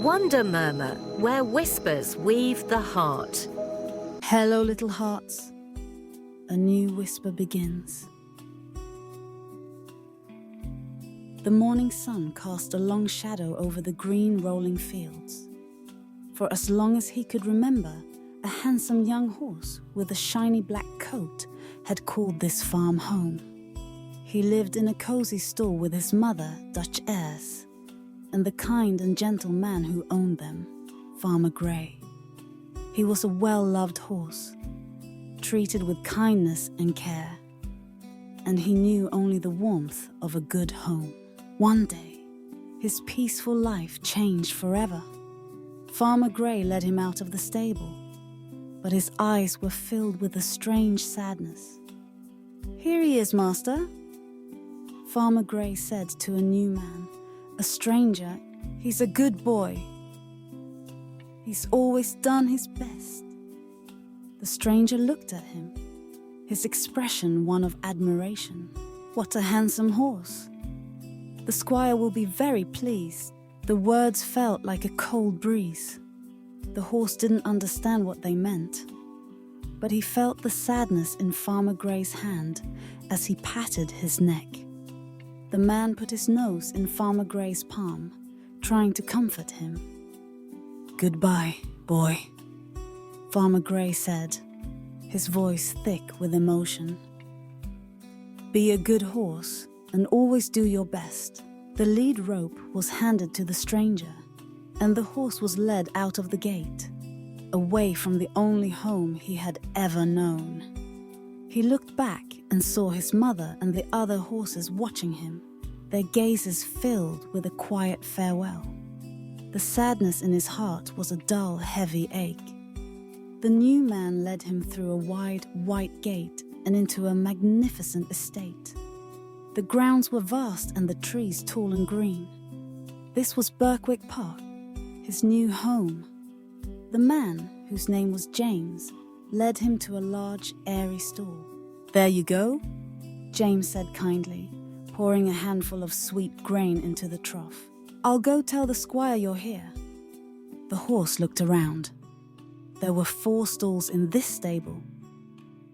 Wonder Murmur, where whispers weave the heart. Hello, little hearts. A new whisper begins. The morning sun cast a long shadow over the green rolling fields. For as long as he could remember, a handsome young horse with a shiny black coat had called this farm home. He lived in a cozy stall with his mother, Dutch airs, and the kind and gentle man who owned them, Farmer Gray. He was a well-loved horse, treated with kindness and care, and he knew only the warmth of a good home. One day, his peaceful life changed forever. Farmer Gray led him out of the stable, but his eyes were filled with a strange sadness. "Here he is, master," Farmer Gray said to a new man, a stranger. "He's a good boy. He's always done his best." The stranger looked at him, his expression one of admiration. "What a handsome horse. The squire will be very pleased." The words felt like a cold breeze. The horse didn't understand what they meant, but he felt the sadness in Farmer Gray's hand as he patted his neck. The man put his nose in Farmer Gray's palm, trying to comfort him. "Goodbye, boy," Farmer Gray said, his voice thick with emotion. "Be a good horse and always do your best." The lead rope was handed to the stranger, and the horse was led out of the gate, away from the only home he had ever known. He looked back and saw his mother and the other horses watching him, their gazes filled with a quiet farewell. The sadness in his heart was a dull, heavy ache. The new man led him through a wide, white gate and into a magnificent estate. The grounds were vast and the trees tall and green. This was Birkwick Park, his new home. The man, whose name was James, led him to a large, airy stall. "There you go," James said kindly, pouring a handful of sweet grain into the trough. "I'll go tell the squire you're here." The horse looked around. There were 4 stalls in this stable.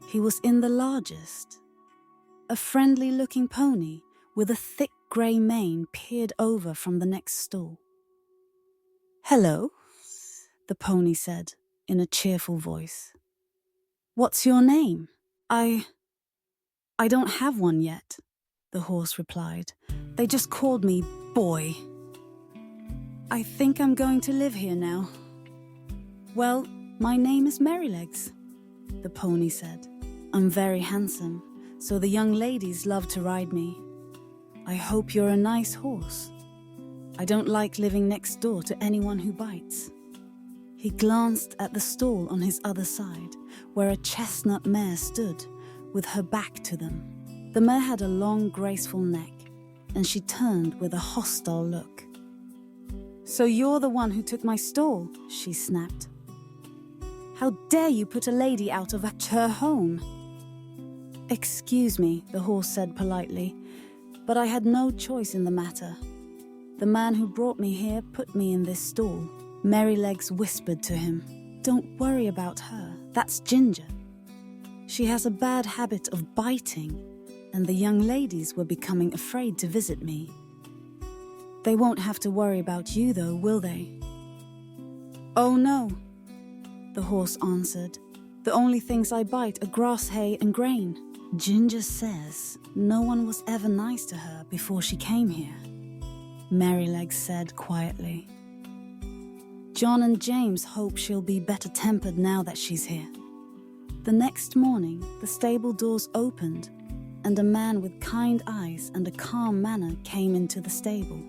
He was in the largest. A friendly-looking pony with a thick grey mane peered over from the next stall. "Hello," the pony said in a cheerful voice. "What's your name?" I don't have one yet," the horse replied. "They just called me Boy. I think I'm going to live here now." "Well, my name is Merrylegs," the pony said. "I'm very handsome, so the young ladies love to ride me. I hope you're a nice horse. I don't like living next door to anyone who bites." He glanced at the stall on his other side, where a chestnut mare stood, with her back to them. The mare had a long, graceful neck, and she turned with a hostile look. "So you're the one who took my stall," she snapped. "How dare you put a lady out of her home?" "Excuse me," the horse said politely, "but I had no choice in the matter. The man who brought me here put me in this stall." Merrylegs whispered to him, "Don't worry about her, that's Ginger. She has a bad habit of biting, and the young ladies were becoming afraid to visit me. They won't have to worry about you though, will they?" "Oh no," the horse answered. "The only things I bite are grass, hay and grain." "Ginger says no one was ever nice to her before she came here," Merrylegs said quietly. "John and James hope she'll be better tempered now that she's here." The next morning, the stable doors opened, and a man with kind eyes and a calm manner came into the stable.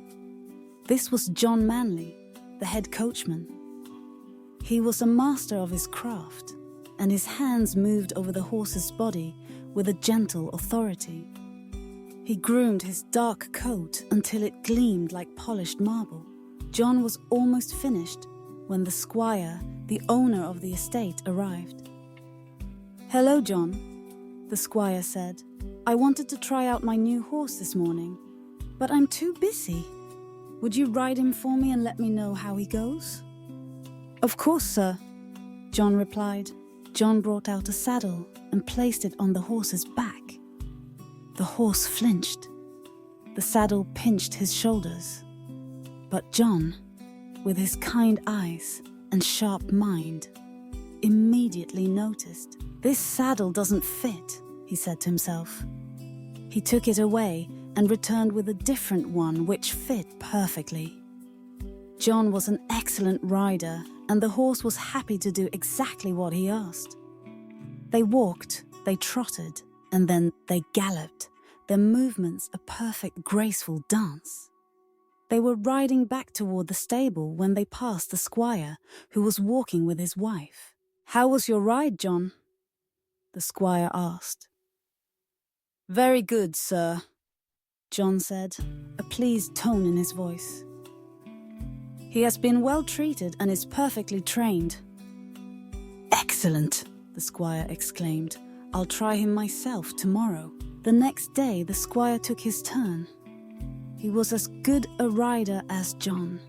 This was John Manley, the head coachman. He was a master of his craft, and his hands moved over the horse's body with a gentle authority. He groomed his dark coat until it gleamed like polished marble. John was almost finished when the squire, the owner of the estate, arrived. "Hello, John," the squire said. "I wanted to try out my new horse this morning, but I'm too busy." Would you ride him for me and let me know how he goes?" "Of course, sir," John replied. John brought out a saddle and placed it on the horse's back. The horse flinched. The saddle pinched his shoulders. But John, with his kind eyes and sharp mind, immediately noticed. "This saddle doesn't fit," he said to himself. He took it away and returned with a different one which fit perfectly. John was an excellent rider, and the horse was happy to do exactly what he asked. They walked, they trotted, and then they galloped, their movements a perfect graceful dance. They were riding back toward the stable when they passed the squire, who was walking with his wife. "How was your ride, John?" the squire asked. "Very good, sir," John said, a pleased tone in his voice. "He has been well treated and is perfectly trained." "Excellent," the squire exclaimed. "I'll try him myself tomorrow." The next day the squire took his turn. He was as good a rider as John,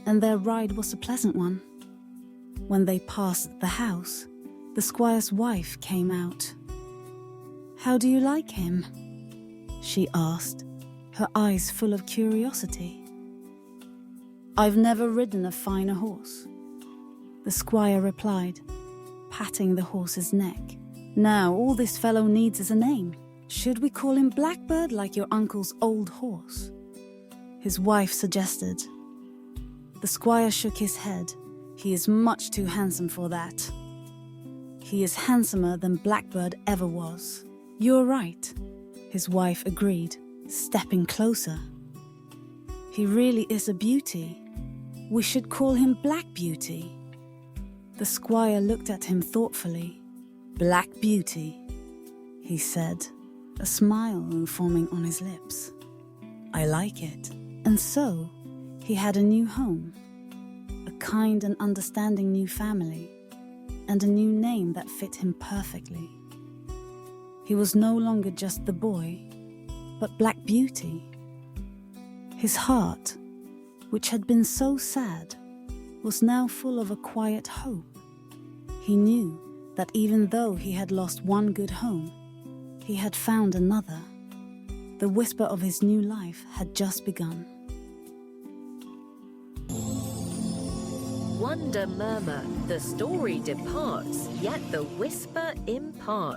and their ride was a pleasant one. When they passed the house, the squire's wife came out. "How do you like him?" she asked, her eyes full of curiosity. "I've never ridden a finer horse," the squire replied, patting the horse's neck. "Now all this fellow needs is a name. Should we call him Blackbird like your uncle's old horse?" his wife suggested. The squire shook his head. "He is much too handsome for that." "He is handsomer than Blackbird ever was." "You're right," his wife agreed, stepping closer. "He really is a beauty. We should call him Black Beauty." The squire looked at him thoughtfully. "Black Beauty," he said, a smile forming on his lips. "I like it." And so, he had a new home, a kind and understanding new family, and a new name that fit him perfectly. He was no longer just the boy, but Black Beauty. His heart, which had been so sad, was now full of a quiet hope. He knew that even though he had lost one good home, he had found another. The whisper of his new life had just begun. Wonder murmur, the story departs, yet the whisper imparts.